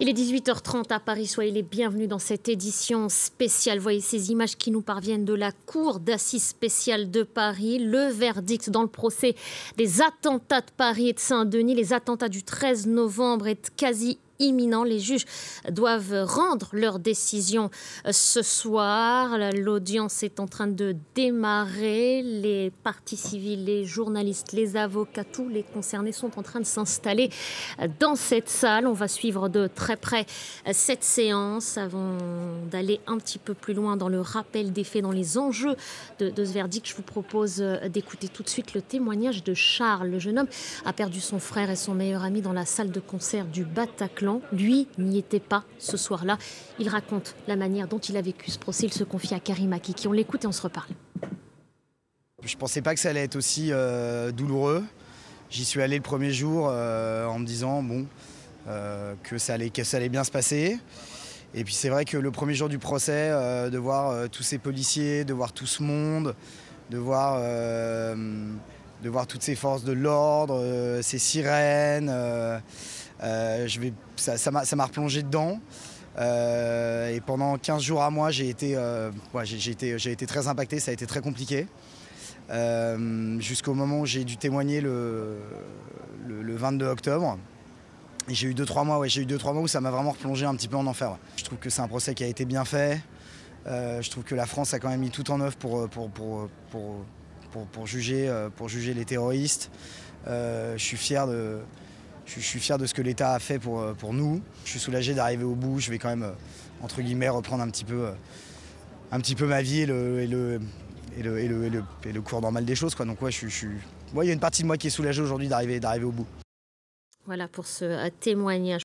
Il est 18h30 à Paris, soyez les bienvenus dans cette édition spéciale. Voyez ces images qui nous parviennent de la cour d'assises spéciale de Paris. Le verdict dans le procès des attentats de Paris et de Saint-Denis. Les attentats du 13 novembre est quasi imminent. Les juges doivent rendre leur décision ce soir. L'audience est en train de démarrer. Les parties civiles, les journalistes, les avocats, tous les concernés sont en train de s'installer dans cette salle. On va suivre de très près cette séance avant d'aller un petit peu plus loin dans le rappel des faits, dans les enjeux de ce verdict. Je vous propose d'écouter tout de suite le témoignage de Charles. Le jeune homme a perdu son frère et son meilleur ami dans la salle de concert du Bataclan. Lui n'y était pas ce soir-là. Il raconte la manière dont il a vécu ce procès. Il se confie à Karim Aki. On l'écoute et on se reparle. Je ne pensais pas que ça allait être aussi douloureux. J'y suis allé le premier jour en me disant que ça allait bien se passer. Et puis c'est vrai que le premier jour du procès, de voir tous ces policiers, de voir tout ce monde, de voir toutes ces forces de l'ordre, ces sirènes, ça m'a replongé dedans. Et pendant 15 jours à moi, j'ai été très impacté, ça a été très compliqué. Jusqu'au moment où j'ai dû témoigner le 22 octobre. Et j'ai eu 2-3 mois où ça m'a vraiment replongé un petit peu en enfer. Ouais. Je trouve que c'est un procès qui a été bien fait. Je trouve que la France a quand même mis tout en œuvre pour juger les terroristes. Je suis fier de ce que l'État a fait pour nous. Je suis soulagé d'arriver au bout. Je vais quand même, entre guillemets, reprendre un petit peu ma vie et le cours normal des choses, quoi. Donc ouais, il y a une partie de moi qui est soulagée aujourd'hui d'arriver au bout. Voilà pour ce témoignage.